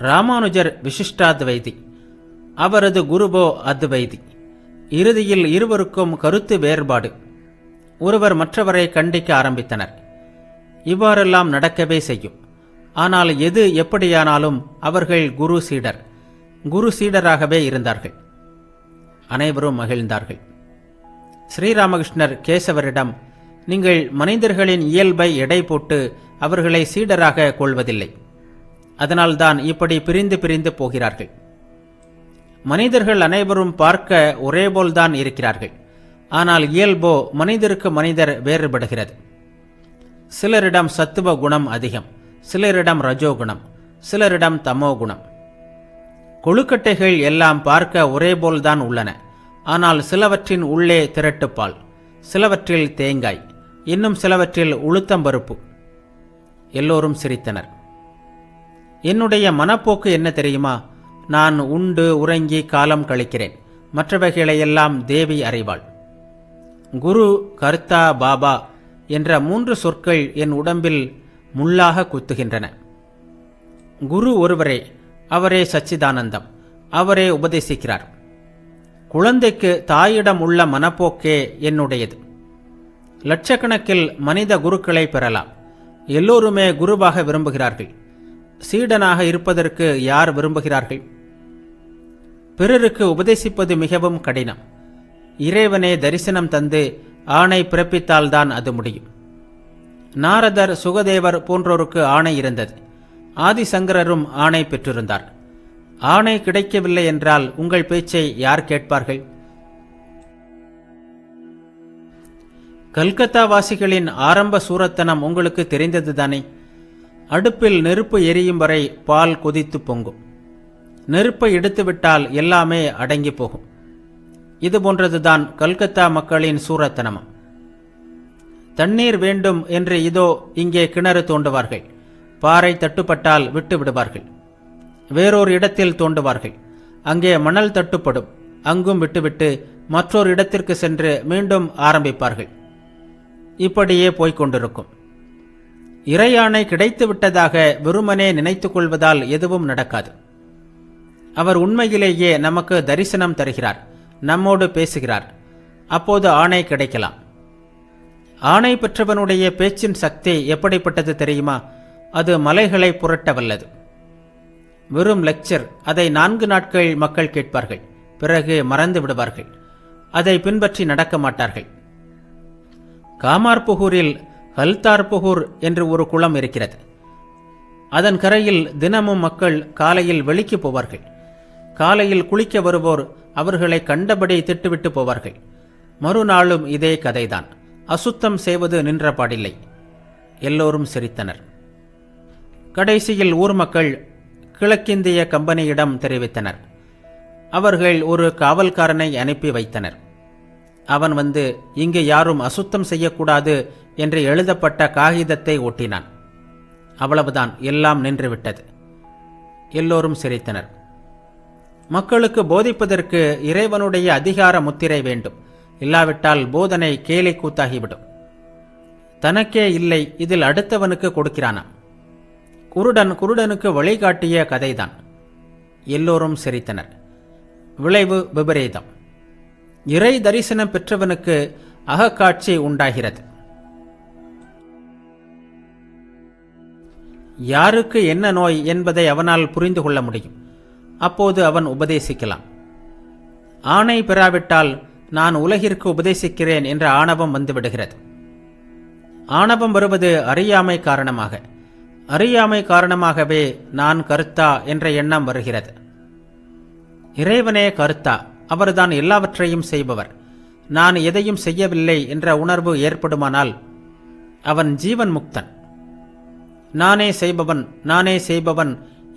ராமானுஜர் விசிஷ்டாத்வைதி, அவரது குருவோ அத்வைதி. இறுதியில் இருவருக்கும் கருத்து வேறுபாடு. ஒருவர் மற்றவரை கண்டிக்க ஆரம்பித்தனர். இவ்வாறெல்லாம் நடக்கவே செய்யும். ஆனால் எது எப்படியானாலும் அவர்கள் குரு சீடராகவே இருந்தார்கள். அனைவரும் மகிழ்ந்தார்கள். ஸ்ரீராமகிருஷ்ணர் கேசவரிடம், நீங்கள் மனிதர்களின் இயல்பை எடை போட்டு அவர்களை சீடராக கொள்வதில்லை. அதனால்தான் இப்படி பிரிந்து பிரிந்து போகிறார்கள். மனிதர்கள் அனைவரும் பார்க்க ஒரேபோல்தான் இருக்கிறார்கள். ஆனால் இயல்போ மனிதருக்கு மனிதர் வேறுபடுகிறது. சிலரிடம் சத்துவ குணம் அதிகம், சிலரிடம் ரஜோகுணம், சிலரிடம் தமோ குணம். கொழுக்கட்டைகள் எல்லாம் பார்க்க ஒரேபோல்தான் உள்ளன. ஆனால் சிலவற்றின் உள்ளே திரட்டுப்பால், சிலவற்றில் தேங்காய், இன்னும் சிலவற்றில் உளுத்தம்பருப்பு. எல்லோரும் சிரித்தனர். என்னுடைய மனப்போக்கு என்ன தெரியுமா? நான் உண்டு உறங்கி காலம் கழிக்கிறேன். மற்றவைகளையெல்லாம் தேவி அறிவாள். குரு, கர்த்தா, பாபா என்ற 3 சொற்கள் என் உடம்பில் முள்ளாக குத்துகின்றன. குரு ஒருவரே, அவரே சச்சிதானந்தம், அவரே உபதேசிக்கிறார். குழந்தைக்கு தாயிடம் உள்ள மனப்போக்கே என்னுடையது. லட்சக்கணக்கில் மனித குருக்களை பெறலாம். எல்லோருமே குருவாக விரும்புகிறார்கள். சீடனாக இருப்பதற்கு யார் விரும்புகிறார்கள்? பிறருக்கு உபதேசிப்பது மிகவும் கடினம். இறைவனே தரிசனம் தந்து ஆணை பிறப்பித்தால்தான் அது முடியும். நாரதர், சுகதேவர் போன்றோருக்கு ஆணை இருந்தது. ஆதிசங்கரரும் ஆணை பெற்றிருந்தார். ஆணை கிடைக்கவில்லை என்றால் உங்கள் பேச்சை யார் கேட்பார்கள்? கல்கத்தா வாசிகளின் ஆரம்ப சூரத்தனம் உங்களுக்கு தெரிந்ததுதானே? அடுப்பில் நெருப்பு எரியும் வரை பால் கொதித்து பொங்கும். நெருப்பை எடுத்துவிட்டால் எல்லாமே அடங்கி போகும். இது போன்றதுதான் கல்கத்தா மக்களின் சூரத்தனமும். தண்ணீர் வேண்டும் என்று இதோ இங்கே கிணறு தோண்டுவார்கள். பாறை தட்டுப்பட்டால் விட்டு விடுவார்கள். வேறொரு இடத்தில் தோண்டுவார்கள். அங்கே மணல் தட்டுப்படும். அங்கும் விட்டுவிட்டு மற்றொரு இடத்திற்கு சென்று மீண்டும் ஆரம்பிப்பார்கள். இப்படியே போய்கொண்டிருக்கும். இறையாணை கிடைத்து விட்டதாக வெறுமனே நினைத்துக் கொள்வதால் எதுவும் நடக்காது. அவர் உண்மையிலேயே நமக்கு தரிசனம் தருகிறார், நம்மோடு பேசுகிறார். அப்போது ஆணை கிடைக்கலாம். ஆணை பெற்றவனுடைய பேச்சின் சக்தி எப்படிப்பட்டது தெரியுமா? அது மலைகளை புரட்ட வல்லது. வெறும் லெக்சர், அதை 4 நாட்கள் மக்கள் கேட்பார்கள். பிறகு மறந்து விடுவார்கள். அதை பின்பற்றி நடக்க மாட்டார்கள். காமார்புகூரில் ஹல்தார்புகூர் என்று ஒரு குளம் இருக்கிறது. அதன் கரையில் தினமும் மக்கள் காலையில் வெளிக்கு போவார்கள். காலையில் குளிக்க வருவோர் அவர்களை கண்டபடி திட்டுவிட்டு போவார்கள். மறுநாளும் இதே கதைதான். அசுத்தம் செய்வது நின்றபாடில்லை. எல்லோரும் சிரித்தனர். கடைசியில் ஊர் மக்கள் கிழக்கிந்திய கம்பெனியிடம் தெரிவித்தனர். அவர்கள் ஒரு காவல்காரனை அனுப்பி வைத்தனர். அவன் வந்து இங்கு யாரும் அசுத்தம் செய்யக்கூடாது என்று எழுதப்பட்ட காகிதத்தை ஒட்டினான். அவ்வளவுதான், எல்லாம் நின்றுவிட்டது. எல்லோரும் சிரித்தனர். மக்களுக்கு போதிப்பதற்கு இறைவனுடைய அதிகார முத்திரை வேண்டும். இல்லாவிட்டால் போதனை கேலி கூத்தாகிவிடும். தனக்கே இல்லை, இதில் அடுத்தவனுக்கு கொடுக்கிறானா? குருடனுக்கு வழிகாட்டிய கதைதான். எல்லோரும் சிரித்தனர். விளைவு விபரீதம். இறை தரிசனம் பெற்றவனுக்கு அகக்காட்சி உண்டாகிறது. யாருக்கு என்ன நோய் என்பதை அவனால் புரிந்து கொள்ள முடியும். அப்போது அவன் உபதேசிக்கலாம். ஆணை பெறாவிட்டால் நான் உலகிற்கு உபதேசிக்கிறேன் என்ற ஆணவம் வந்துவிடுகிறது. ஆணவம் வருவது அறியாமை காரணமாக. அறியாமை காரணமாகவே நான் கர்த்தா என்ற எண்ணம் வருகிறது. இறைவனே கர்த்தா, அவர்தான் எல்லாவற்றையும் செய்பவர். நான் எதையும் செய்யவில்லை என்ற உணர்வு ஏற்படுமானால் அவன் ஜீவன் முக்தன். நானே செய்பவன்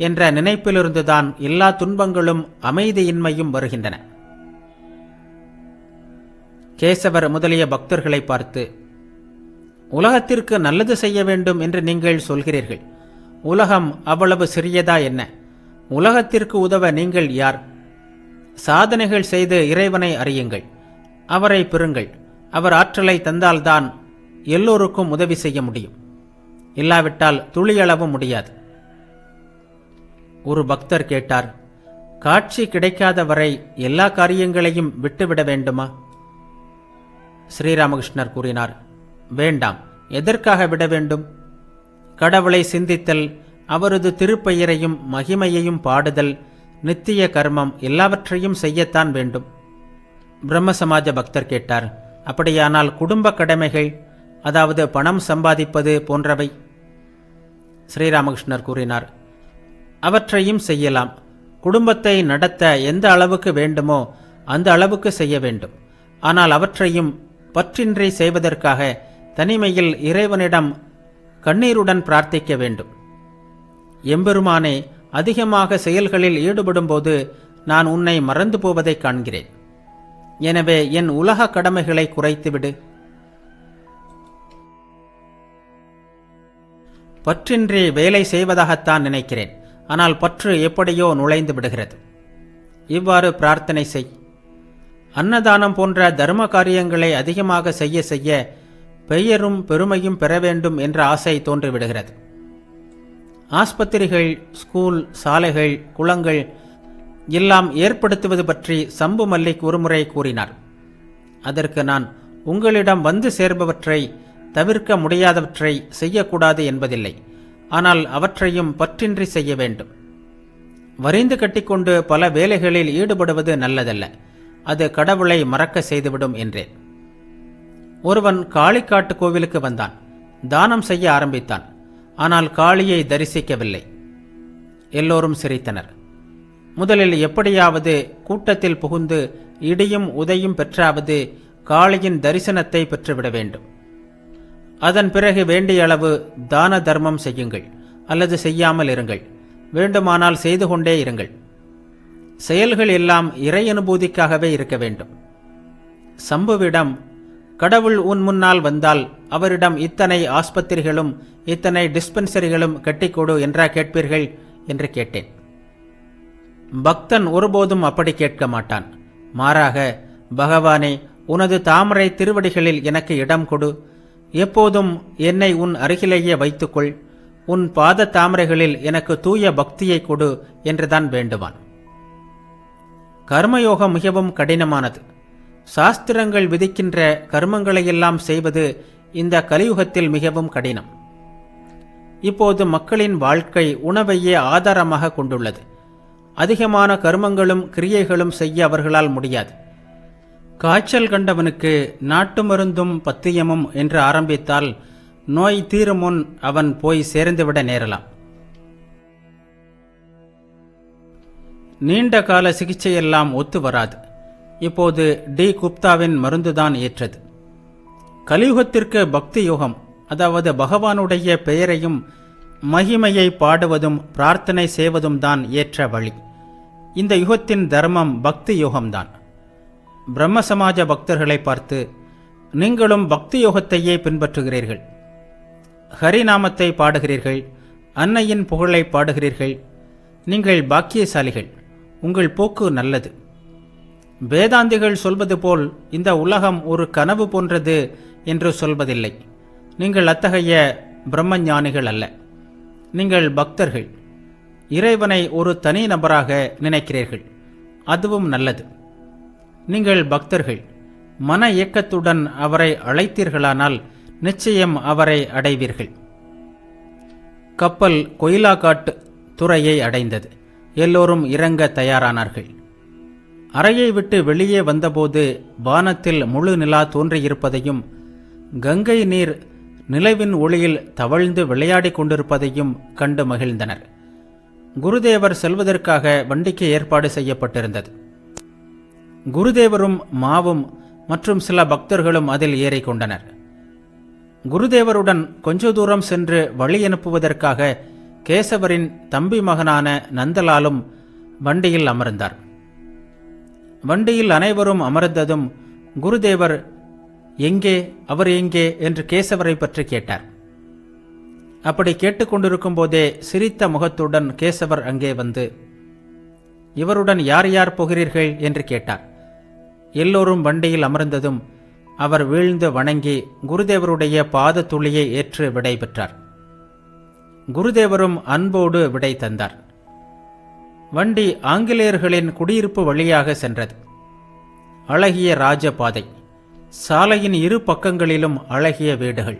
என்ற நினைப்பிலிருந்துதான் எல்லா துன்பங்களும் அமைதியின்மையும் வருகின்றன. கேசவர் முதலிய பக்தர்களை பார்த்து, உலகத்திற்கு நல்லது செய்ய வேண்டும் என்று நீங்கள் சொல்கிறீர்கள். உலகம் அவ்வளவு சிறியதா என்ன? உலகத்திற்கு உதவ நீங்கள் யார்? சாதனைகள் செய்து இறைவனை அறியுங்கள், அவரை பெறுங்கள். அவர் ஆற்றலை தந்தால்தான் எல்லோருக்கும் உதவி செய்ய முடியும். இல்லாவிட்டால் துளியளவும் முடியாது. ஒரு பக்தர் கேட்டார், காட்சி கிடைக்காத வரை எல்லா காரியங்களையும் விட்டுவிட வேண்டுமா? ஸ்ரீராமகிருஷ்ணர் கூறினார், வேண்டாம். எதற்காக விட வேண்டும்? கடவுளை சிந்தித்தல், அவரது திருப்பெயரையும் மகிமையையும் பாடுதல், நித்திய கர்மம் எல்லாவற்றையும் செய்யத்தான் வேண்டும். பிரம்ம சமாஜ பக்தர் கேட்டார், அப்படியானால் குடும்ப கடமைகள், அதாவது பணம் சம்பாதிப்பது போன்றவை? ஸ்ரீராமகிருஷ்ணர் கூறினார், அவற்றையும் செய்யலாம். குடும்பத்தை நடத்த எந்த அளவுக்கு வேண்டுமோ அந்த அளவுக்கு செய்ய வேண்டும். ஆனால் அவற்றையும் பற்றின்றி செய்வதற்காக தனிமையில் இறைவனிடம் கண்ணீருடன் பிரார்த்திக்க வேண்டும். எம்பெருமானே, அதிகமாக செயல்களில் ஈடுபடும்போது நான் உன்னை மறந்து போவதை காண்கிறேன். எனவே என் உலக கடமைகளை குறைத்துவிடு. பற்றின்றி வேலை செய்வதாகத்தான் நினைக்கிறேன். ஆனால் பற்று எப்படியோ நுழைந்து விடுகிறது. இவ்வாறு பிரார்த்தனை செய். அன்னதானம் போன்ற தர்ம காரியங்களை அதிகமாக செய்ய செய்ய பெயரும் பெருமையும் பெற வேண்டும் என்ற ஆசை தோன்றிவிடுகிறது. ஆஸ்பத்திரிகள், ஸ்கூல், சாலைகள், குளங்கள் எல்லாம் ஏற்படுத்துவது பற்றி சம்பு மல்லிக் ஒருமுறை கூறினார். அதற்கு நான், உங்களிடம் வந்து சேர்பவற்றை தவிர்க்க முடியாதவற்றை செய்யக்கூடாது என்பதில்லை. ஆனால் அவற்றையும் பற்றின்றி செய்ய வேண்டும். வரிந்து கட்டிக்கொண்டு பல வேலைகளில் ஈடுபடுவது நல்லதல்ல. அது கடவுளை மறக்க செய்துவிடும் என்றேன். ஒருவன் காளிக்காட்டு கோவிலுக்கு வந்தான். தானம் செய்ய ஆரம்பித்தான். ஆனால் காளியை தரிசிக்கவில்லை. எல்லோரும் சிரித்தனர். முதலில் எப்படியாவது கூட்டத்தில் புகுந்து இடியும் உதையும் பெற்றாவது காளியின் தரிசனத்தை பெற்றுவிட வேண்டும். அதன் பிறகு வேண்டிய அளவு தான தர்மம் செய்யுங்கள், அல்லது செய்யாமல் இருங்கள். வேண்டுமானால் செய்து கொண்டே இருங்கள். செயல்கள் எல்லாம் இறை அனுபூதிக்காகவே இருக்க வேண்டும். சம்புவிடம், கடவுள் உன் முன்னால் வந்தால் அவரிடம் இத்தனை ஆஸ்பத்திரிகளும் இத்தனை டிஸ்பென்சரிகளும் கட்டிக்கொடு என்றா கேட்பீர்கள் என்று கேட்டேன். பக்தன் ஒருபோதும் அப்படி கேட்க மாட்டான். மாறாக, பகவானே, உனது தாமரை திருவடிகளில் எனக்கு இடம் கொடு. எப்போதும் என்னை உன் அருகிலேயே வைத்துக்கொள். உன் பாத தாமரைகளில் எனக்கு தூய பக்தியை கொடு என்றுதான் வேண்டுவான். கர்மயோகம் மிகவும் கடினமானது. சாஸ்திரங்கள் விதிக்கின்ற கர்மங்களையெல்லாம் செய்வது இந்த கலியுகத்தில் மிகவும் கடினம். இப்போது மக்களின் வாழ்க்கை உணவையே ஆதாரமாக கொண்டுள்ளது. அதிகமான கர்மங்களும் கிரியைகளும் செய்ய அவர்களால் முடியாது. காய்ச்சல் கண்டவனுக்கு நாட்டு மருந்தும் பத்தியமும் என்று ஆரம்பித்தால் நோய் தீரும் முன் அவன் போய் சேர்ந்துவிட நேரலாம். நீண்ட கால சிகிச்சையெல்லாம் ஒத்து வராது. இப்போது டி குப்தாவின் மருந்துதான் ஏற்றது. கலியுகத்திற்கு பக்தி யோகம், அதாவது பகவானுடைய பெயரையும் மகிமையை பாடுவதும் பிரார்த்தனை செய்வதும் தான் ஏற்ற வழி. இந்த யுகத்தின் தர்மம் பக்தி யோகம்தான். பிரம்ம சமாஜ பக்தர்களை பார்த்து, நீங்களும் பக்தி யோகத்தையே பின்பற்றுகிறீர்கள். ஹரிநாமத்தை பாடுகிறீர்கள், அன்னையின் புகழை பாடுகிறீர்கள். நீங்கள் பாக்கியசாலிகள். உங்கள் போக்கு நல்லது. வேதாந்திகள் சொல்வது போல் இந்த உலகம் ஒரு கனவு போன்றது என்று சொல்வதில்லை. நீங்கள் அத்தகைய பிரம்மஞானிகள் அல்ல. நீங்கள் பக்தர்கள். இறைவனை ஒரு தனி நபராக நினைக்கிறீர்கள். அதுவும் நல்லது. நீங்கள் பக்தர்கள். மன இயக்கத்துடன் அவரை அழைத்தீர்களானால் நிச்சயம் அவரை அடைவீர்கள். கப்பல் கொயிலாகாட் துறையை அடைந்தது. எல்லோரும் இறங்க தயாரானார்கள். அறையை விட்டு வெளியே வந்தபோது வானத்தில் முழு நிலா தோன்றியிருப்பதையும் கங்கை நீர் நிலவின் ஒளியில் தவழ்ந்து விளையாடிக் கொண்டிருப்பதையும் கண்டு மகிழ்ந்தனர். குருதேவர் செல்வதற்காக வண்டிக்கு ஏற்பாடு செய்யப்பட்டிருந்தது. குருதேவரும் மாவும் மற்றும் சில பக்தர்களும் அதில் ஏறிக்கொண்டனர். குருதேவருடன் கொஞ்ச தூரம் சென்று வழி அனுப்புவதற்காக கேசவரின் தம்பி மகனான நந்தலாலும் வண்டியில் அமர்ந்தார். வண்டியில் அனைவரும் அமர்ந்ததும் குருதேவர், எங்கே, அவர் எங்கே என்று கேசவரை பற்றி கேட்டார். அப்படி கேட்டுக்கொண்டிருக்கும் போதே சிரித்த முகத்துடன் கேசவர் அங்கே வந்து, இவருடன் யார் யார் போகிறீர்கள் என்று கேட்டார். எல்லோரும் வண்டியில் அமர்ந்ததும் அவர் வீழ்ந்து வணங்கி குருதேவருடைய பாத துளியை ஏற்று விடை பெற்றார். குருதேவரும் அன்போடு விடை தந்தார். வண்டி ஆங்கிலேயர்களின் குடியிருப்பு வழியாக சென்றது. அழகிய ராஜபாதை, சாலையின் இரு பக்கங்களிலும் அழகிய வீடுகள்.